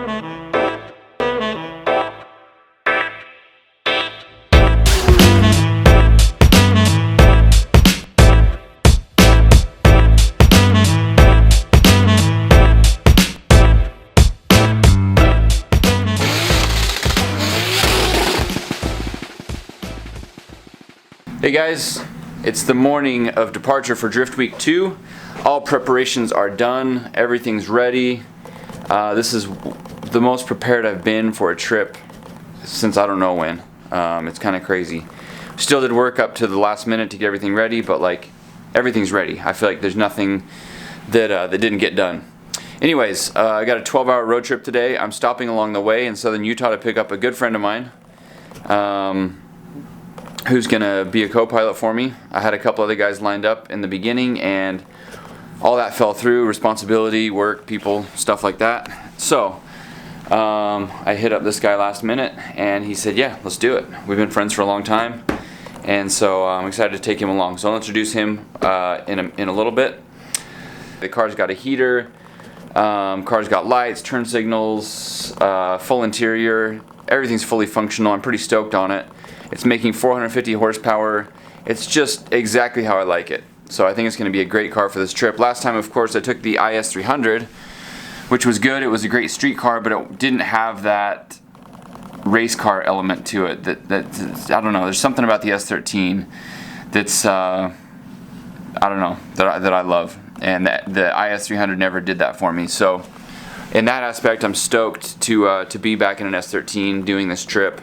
Hey guys, it's the morning of departure for Drift Week 2. All preparations are done, everything's ready. This is the most prepared I've been for a trip since I don't know when. It's kind of crazy. Still did work up to the last minute to get everything ready, but like everything's ready. I feel like there's nothing that didn't get done. Anyways, I got a 12-hour road trip today. I'm stopping along the way in southern Utah to pick up a good friend of mine. Who's gonna be a co-pilot for me. I had a couple other guys lined up in the beginning and all that fell through, responsibility, work, people, stuff like that. So I hit up this guy last minute and he said, yeah, let's do it. We've been friends for a long time and so I'm excited to take him along. So I'll introduce him in a little bit. The car's got a heater, car's got lights, turn signals, full interior, everything's fully functional. I'm pretty stoked on it. It's making 450 horsepower. It's just exactly how I like it. So I think it's going to be a great car for this trip. Last time, of course, I took the IS300, which was good. It was a great street car, but it didn't have that race car element to it. That I don't know. There's something about the S13 that's I don't know, that I love, and the IS300 never did that for me. So in that aspect, I'm stoked to be back in an S13 doing this trip.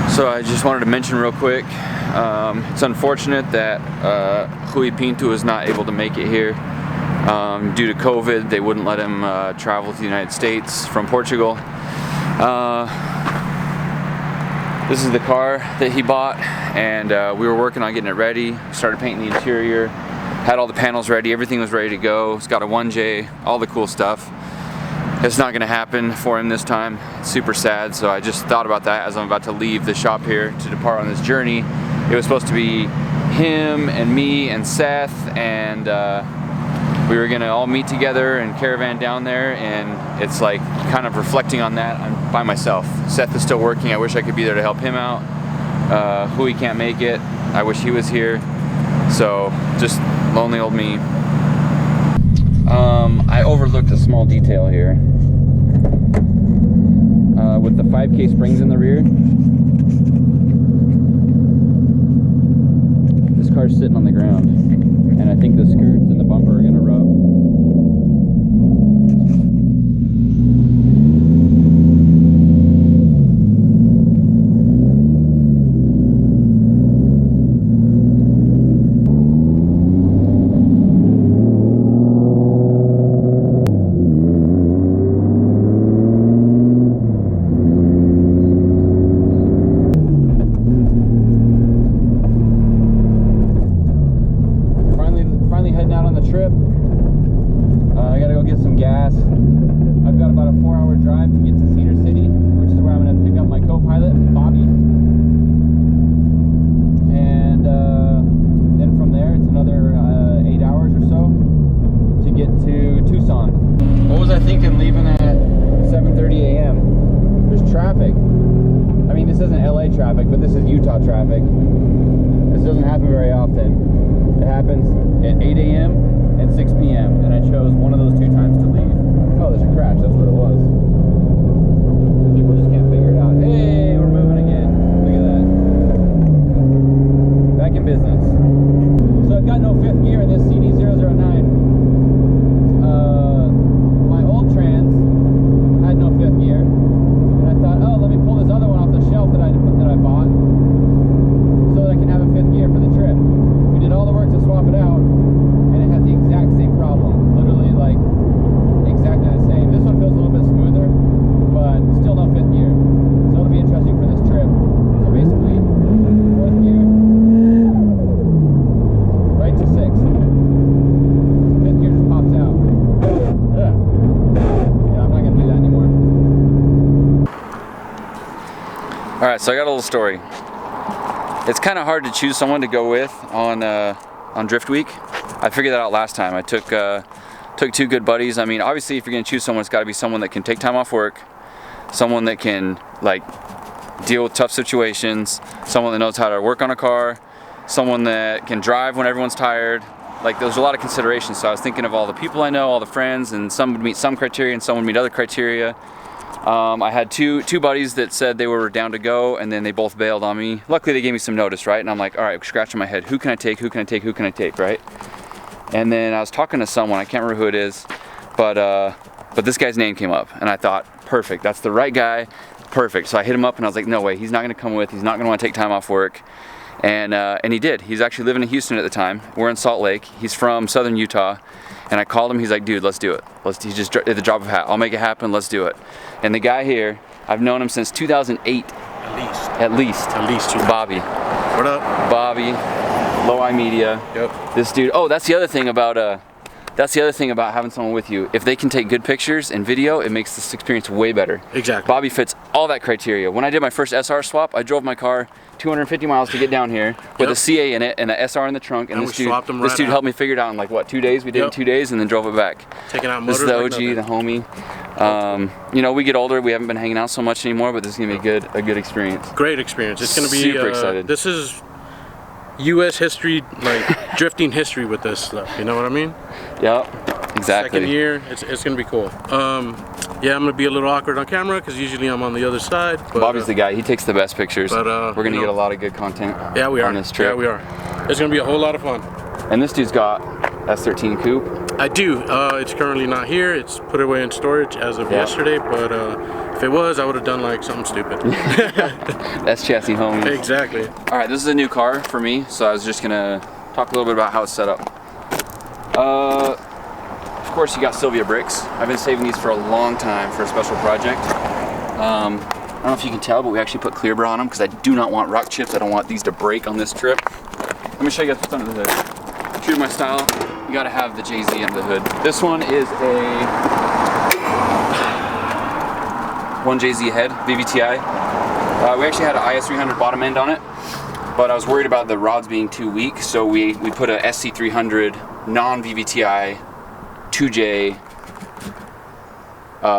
So I just wanted to mention real quick, it's unfortunate that Hui Pinto is not able to make it here. Due to COVID, they wouldn't let him travel to the United States from Portugal. This is the car that he bought, and we were working on getting it ready. Started painting the interior, had all the panels ready, everything was ready to go. It's got a 1J, all the cool stuff. It's not going to happen for him this time. It's super sad, so I just thought about that as I'm about to leave the shop here to depart on this journey. It was supposed to be him and me and Seth, and we were going to all meet together and caravan down there, and it's like kind of reflecting on that. I'm by myself. Seth is still working. I wish I could be there to help him out. Hui can't make it. I wish he was here. So just lonely old me. I overlooked a small detail here. With the 5K springs in the rear, this car's sitting on the ground, and I think the skirts and the bumper are going to rub. I gotta go get some gas. I've got about a 4-hour drive to get to Cedar City, which is where I'm gonna pick up my co-pilot, Bobby. And then from there, it's another 8 hours or so to get to Tucson. What was I thinking leaving at 7:30 a.m.? There's traffic. I mean, this isn't LA traffic, but this is Utah traffic. This doesn't happen very often. It happens at 8 a.m. and 6 p.m. and I chose one of those two times to leave. Oh, there's a crash. That's what it was. People just can't figure it out. Hey, we're moving again. Look at that. Back in business. So I've got no fifth gear in this CD009. My old trans had no fifth gear, and I thought, oh, let me pull this other one off the shelf that I bought, so that I can have a fifth gear for the trip. We did all the work to swap it out, and it has the exact same problem. Literally, like, exactly the same. This one feels a little bit smoother, but still no fifth gear. So it'll be interesting for this trip. So basically, fourth gear, right to sixth. Fifth gear just pops out. Yeah, I'm not gonna do that anymore. All right, so I got a little story. It's kind of hard to choose someone to go with on Drift Week. I figured that out last time. I took two good buddies. I mean, obviously, if you're gonna choose someone, it's got to be someone that can take time off work, someone that can like deal with tough situations, someone that knows how to work on a car, someone that can drive when everyone's tired. Like there's a lot of considerations. So I was thinking of all the people I know, all the friends, and some would meet some criteria and some would meet other criteria. I had two buddies that said they were down to go, and then they both bailed on me. Luckily they gave me some notice, right? And I'm like, all right, scratching my head, who can I take, who can I take, who can I take, right? And then I was talking to someone, I can't remember who it is, but this guy's name came up, and I thought, perfect, that's the right guy, perfect. So I hit him up and I was like, no way, he's not gonna come with, he's not gonna wanna take time off work. And he did. He's actually living in Houston at the time. We're in Salt Lake. He's from southern Utah. And I called him, he's like, dude, let's do it. He just at the drop of a hat, I'll make it happen, let's do it. And the guy here, I've known him since 2008. At least. Bobby. What up? Bobby, Low Eye Media. Yep. This dude, oh, that's the other thing about having someone with you. If they can take good pictures and video, it makes this experience way better. Exactly. Bobby fits all that criteria. When I did my first SR swap, I drove my car 250 miles to get down here with a CA in it and an SR in the trunk, and this dude helped me figure it out in like what, 2 days? We did it in 2 days and then drove it back. Taking out motors. This is the OG, like the homie. You know, we get older, we haven't been hanging out so much anymore, but this is gonna be a good experience. Great experience. It's gonna be super excited. This is U.S. history, like drifting history with this stuff. You know what I mean? Yep, exactly. Second year, it's gonna be cool. Yeah, I'm gonna be a little awkward on camera because usually I'm on the other side. But, Bobby's the guy. He takes the best pictures. But we're gonna get a lot of good content. Yeah, we are. On this trip. Yeah, we are. It's gonna be a whole lot of fun. And this dude's got S13 coupe. I do. It's currently not here. It's put away in storage as of yesterday. But if it was, I would have done like something stupid. That's chassis homie. Exactly. All right, this is a new car for me, so I was just gonna talk a little bit about how it's set up. Of course, you got Sylvia bricks. I've been saving these for a long time for a special project. I don't know if you can tell, but we actually put clear bra on them because I do not want rock chips. I don't want these to break on this trip. Let me show you guys what's under the hood. True to my style, you gotta have the JZ under the hood. This one is a 1JZ head, VVTi. We actually had an IS300 bottom end on it, but I was worried about the rods being too weak, so we put a SC300 non-VVTi 2J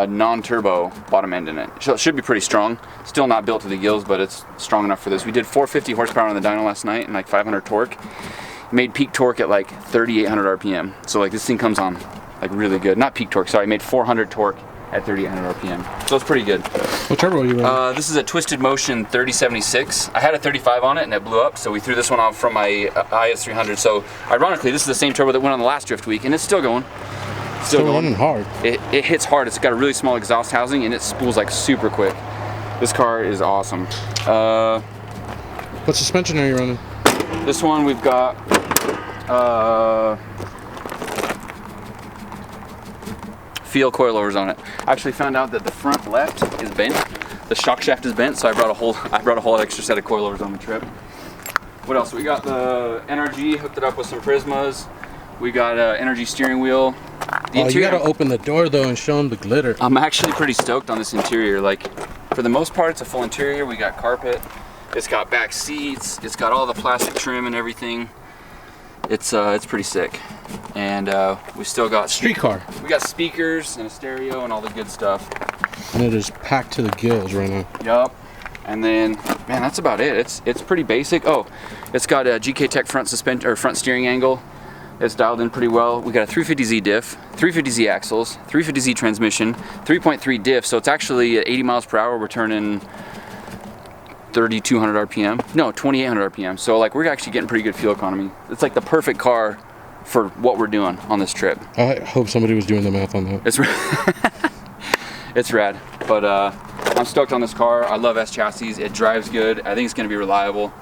non-turbo bottom end in it. So it should be pretty strong. Still not built to the gills, but it's strong enough for this. We did 450 horsepower on the dyno last night and like 500 torque. Made peak torque at like 3,800 RPM. So like this thing comes on like really good. Not peak torque, sorry. Made 400 torque at 3,800 RPM. So it's pretty good. What turbo are you running? This is a Twisted Motion 3076. I had a 35 on it and it blew up, so we threw this one off from my IS300. So ironically, this is the same turbo that went on the last drift week, and it's still going. Still running hard. It hits hard. It's got a really small exhaust housing and it spools like super quick. This car is awesome. What suspension are you running? This one we've got Feel coilovers on it. I actually found out that the front left is bent. The shock shaft is bent, so I brought a whole extra set of coilovers on the trip. What else? We got the NRG, hooked it up with some Prismas. We got energy steering wheel. The interior, you gotta open the door though and show them the glitter. I'm actually pretty stoked on this interior. Like, for the most part, it's a full interior. We got carpet. It's got back seats. It's got all the plastic trim and everything. It's pretty sick. And we still got street car. We got speakers and a stereo and all the good stuff. And it is packed to the gills right now. Yup. And then, man, that's about it. It's pretty basic. Oh, it's got a GK Tech front steering angle. It's dialed in pretty well. We got a 350Z diff, 350Z axles, 350Z transmission, 3.3 diff. So it's actually at 80 miles per hour. We're turning 3,200 RPM. No, 2,800 RPM. So like we're actually getting pretty good fuel economy. It's like the perfect car for what we're doing on this trip. I hope somebody was doing the math on that. It's rad. But I'm stoked on this car. I love S chassis. It drives good. I think it's going to be reliable.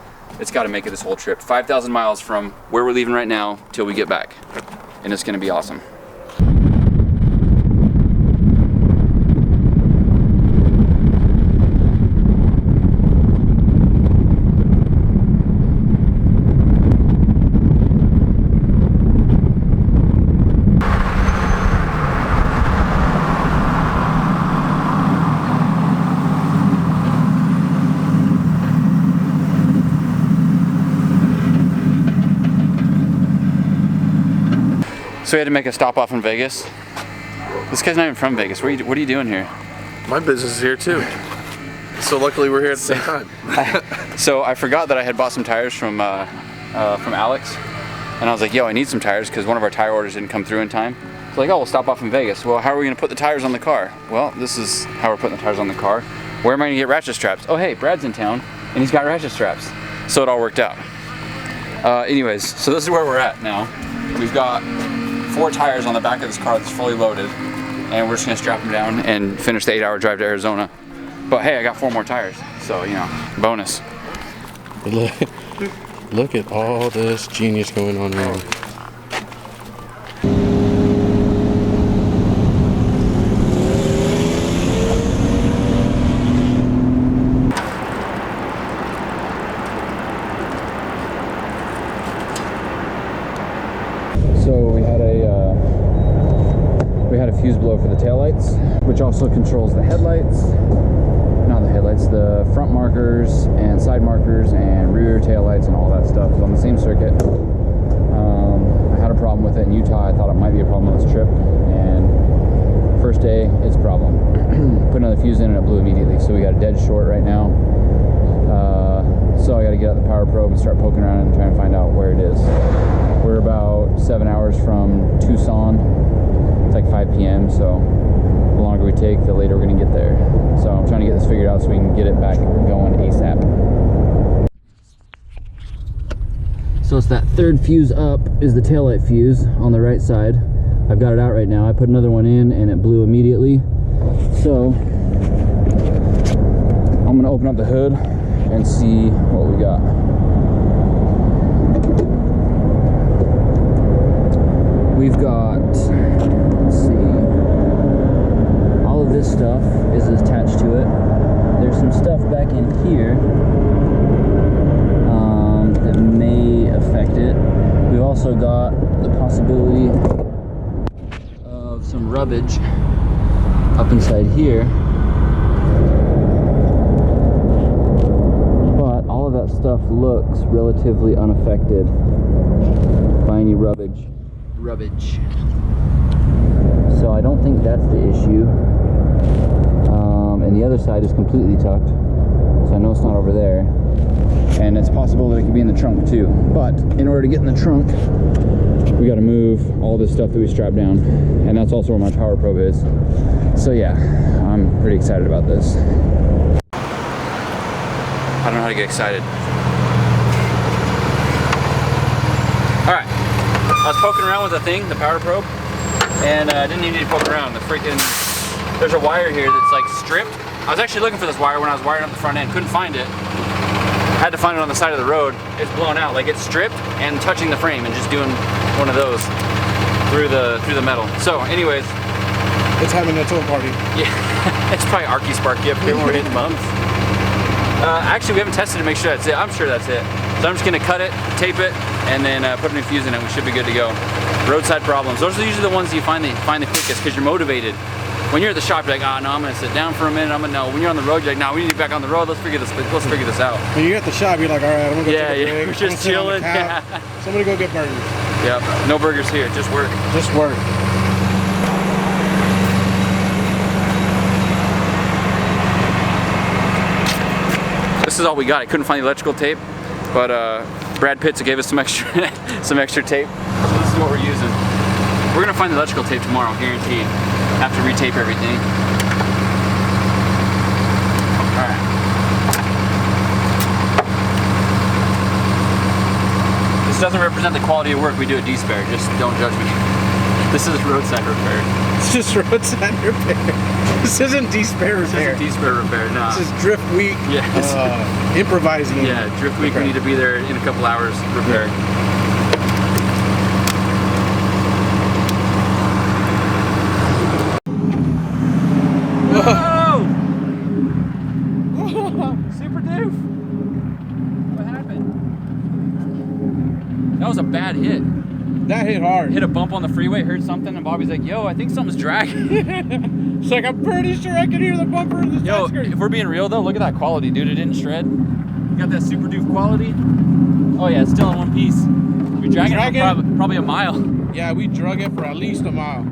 It's got to make it this whole trip. 5,000 miles from where we're leaving right now till we get back. And it's going to be awesome. So we had to make a stop off in Vegas. This guy's not even from Vegas. What are you doing here? My business is here too. So luckily we're here at the same time. So I forgot that I had bought some tires from Alex, and I was like, yo, I need some tires because one of our tire orders didn't come through in time. So like, oh, we'll stop off in Vegas. Well, how are we gonna put the tires on the car? Well, this is how we're putting the tires on the car. Where am I gonna get ratchet straps? Oh, hey, Brad's in town and he's got ratchet straps. So it all worked out. Anyways, so this is where we're at now. We've got 4 tires on the back of this car that's fully loaded, and we're just gonna strap them down and finish the 8-hour drive to Arizona. But hey, I got 4 more tires, so you know, bonus. Look at all this genius going on here. So we had a fuse blow for the taillights, which also controls the headlights. Not the headlights, the front markers and side markers and rear taillights and all that stuff is on the same circuit. I had a problem with it in Utah. I thought it might be a problem on this trip, and first day it's a problem. Put another fuse in and it blew immediately, so we got a dead short right now. So I got to get out the power probe and start poking around and trying to find out where it is. We're about 7 hours from Tucson. It's like 5 p.m. so the longer we take, the later we're gonna get there. So I'm trying to get this figured out so we can get it back going ASAP. So it's that 3rd fuse up is the taillight fuse on the right side. I've got it out right now. I put another one in and it blew immediately. So I'm gonna open up the hood and see what we got. We've got, let's see, all of this stuff is attached to it. There's some stuff back in here that may affect it. We've also got the possibility of some rubbish up inside here. But all of that stuff looks relatively unaffected by any rubbish. So I don't think that's the issue. And the other side is completely tucked, so I know it's not over there. And it's possible that it could be in the trunk too. But in order to get in the trunk, we got to move all this stuff that we strapped down, and that's also where my power probe is. So yeah, I'm pretty excited about this. I don't know how to get excited. All right. I was poking around with the thing, the power probe, and I didn't even need to poke around. There's a wire here that's like stripped. I was actually looking for this wire when I was wiring up the front end, couldn't find it. Had to find it on the side of the road. It's blown out, like it's stripped and touching the frame and just doing one of those through the metal. So anyways. It's having a tool party. Yeah, it's probably Arky Sparky up here when we're hitting bumps. Actually, we haven't tested to make sure that's it. I'm sure that's it. So I'm just gonna cut it, tape it, and then put a new fuse in it. We should be good to go. Roadside problems. Those are usually the ones you find the quickest because you're motivated. When you're at the shop, you're like, oh no, I'm gonna sit down for a minute. No. When you're on the road, you're like, no, we need to be back on the road. Let's figure this out. When you're at the shop, you're like, all right, I'm gonna go take a break. We're just chilling. Yeah. Somebody go get burgers. Yep. No burgers here. Just work. Just work. This is all we got. I couldn't find the electrical tape, but Brad Pitts gave us some extra tape. So this is what we're using. We're gonna find the electrical tape tomorrow, guaranteed. Have to retape everything. All right. This doesn't represent the quality of work we do at D-Spare. Just don't judge me. This is Roadside Repair. It's just Roadside Repair. This isn't D-Spare Repair. This isn't D-Spare Repair, no. This is Drift Week. Yes. Improvising. Yeah, Drift Week. We need to be there in a couple hours. Repair. Whoa! Super doof. What happened? That was a bad hit. That hit hard. Hit a bump on the freeway, heard something, and Bobby's like, yo, I think something's dragging. It's like, I'm pretty sure I can hear the bumper in the Yo, if we're being real though, look at that quality, dude. It didn't shred. You got that super doof quality. Oh yeah, it's still in one piece. We dragged it for probably a mile. Yeah, we drug it for at least a mile.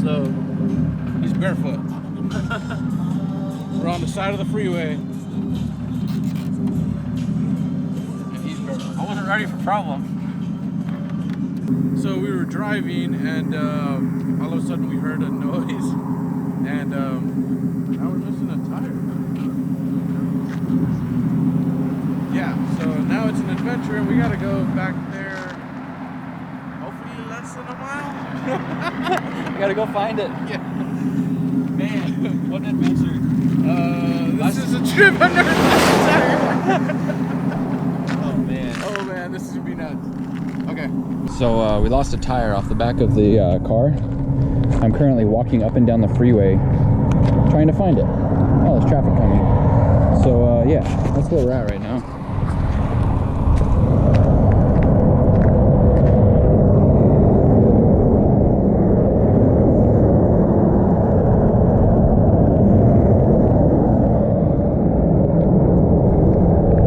So he's barefoot. We're on the side of the freeway. And he's barefoot. I wasn't ready for problem. So we were driving, and all of a sudden we heard a noise, and now we're missing a tire. Yeah, so now it's an adventure, and we gotta go back there, hopefully less than a mile. I gotta go find it. Yeah. Man, what an adventure. This is a trip I've never done. Oh Man, this is gonna be nuts. Okay. So we lost a tire off the back of the car. I'm currently walking up and down the freeway trying to find it. Oh, there's traffic coming. So yeah, that's where we're at right now.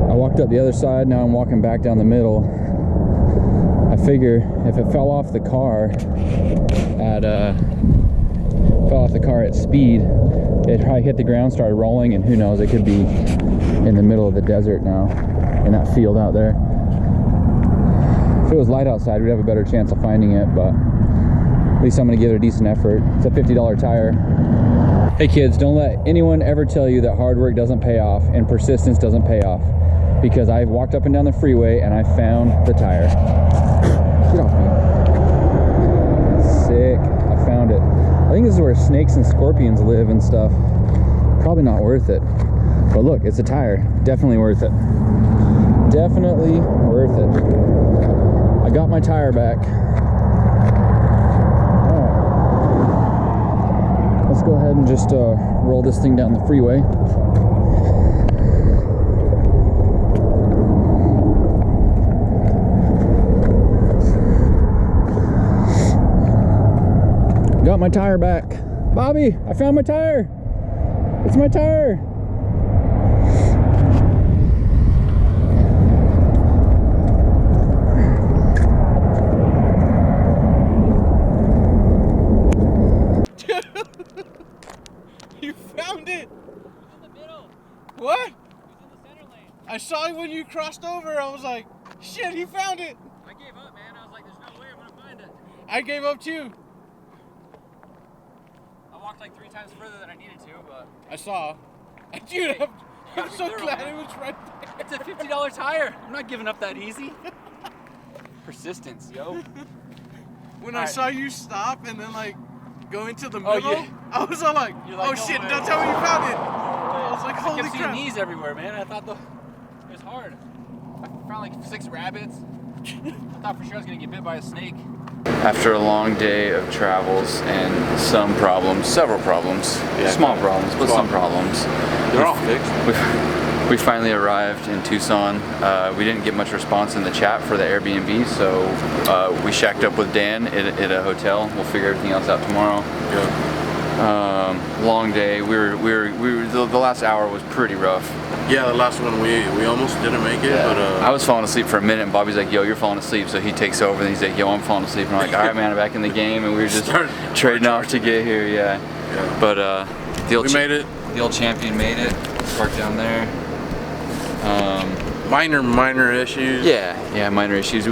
I walked up the other side, now I'm walking back down the middle. I figure if it fell off the car at speed, it probably hit the ground, started rolling, and who knows, it could be in the middle of the desert now, in that field out there. If it was light outside, we'd have a better chance of finding it, but at least I'm gonna give it a decent effort. It's a $50 tire. Hey kids, don't let anyone ever tell you that hard work doesn't pay off and persistence doesn't pay off, because I've walked up and down the freeway and I found the tire. Get off me. Sick. I found it. I think this is where snakes and scorpions live and stuff. Probably not worth it. But look, it's a tire. Definitely worth it. Definitely worth it. I got my tire back. Alright. Let's go ahead and just roll this thing down the freeway. Got my tire back. Bobby, I found my tire. It's my tire. You found it. It was in the middle. What? It was in the center lane. I saw it when you crossed over. I was like, shit, he found it. I gave up, man. I was like, there's no way I'm gonna find it. I gave up too. I walked like 3 times further than I needed to, but I saw. Dude, I'm be so thorough, glad man. it was right there. it's a $50 tire. I'm not giving up that easy. Persistence, yo. When I Alright. saw you stop and then like go into the Oh, middle, yeah. I was all like, You're like, oh no shit, way. that's how you found it. I was like, I holy kept seeing crap. knees everywhere, man. I thought it was hard. I found like 6 rabbits. I thought for sure I was gonna get bit by a snake. After a long day of travels and some problems, several problems, small problems, but some problems. They're all fixed. We finally arrived in Tucson. We didn't get much response in the chat for the Airbnb, so we shacked up with Dan at a hotel. We'll figure everything else out tomorrow. Long day. The last hour was pretty rough. Yeah, the last one we almost didn't make it, but I was falling asleep for a minute, and Bobby's like, "Yo, you're falling asleep." So he takes over, and he's like, "Yo, I'm falling asleep." And I'm like, "All right, man, I'm back in the game," and we were just trading off to get here. Yeah. But the old we made it. The old champion made it. Parked down there. Minor issues. Yeah, minor issues.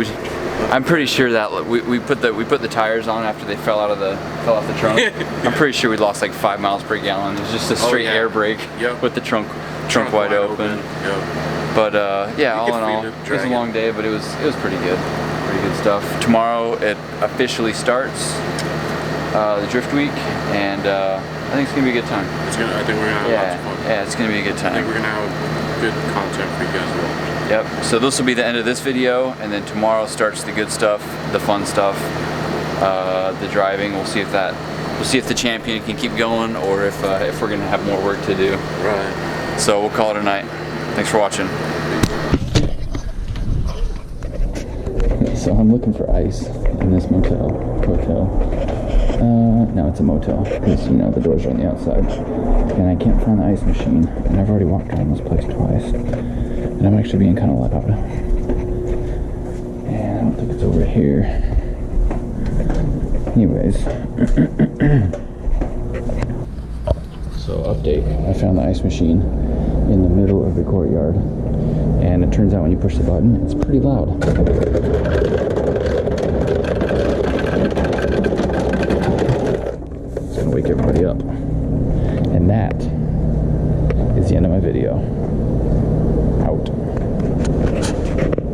I'm pretty sure that we put the tires on after they fell off the trunk. I'm pretty sure we lost like 5 miles per gallon. It was just a straight air brake with the trunk wide open. But yeah, all in all, it was a long day, but it was pretty good. Pretty good stuff. Tomorrow it officially starts the drift week, and I think it's gonna be a good time. I think we're gonna have lots of fun. Yeah, it's gonna be a good time. I think we're gonna have good content for you guys to watch. Yep. So this will be the end of this video, and then tomorrow starts the good stuff, the fun stuff, the driving. We'll see if the champion can keep going, or if we're gonna have more work to do. Right. So we'll call it a night. Thanks for watching. So I'm looking for ice in this hotel. No, it's a motel, because the doors are on the outside, and I can't find the ice machine, and I've already walked around this place twice, and I'm actually being kind of loud. And I don't think it's over here. Anyways. So update, I found the ice machine in the middle of the courtyard, and it turns out when you push the button, it's pretty loud. It's gonna wake everybody up. And that is the end of my video.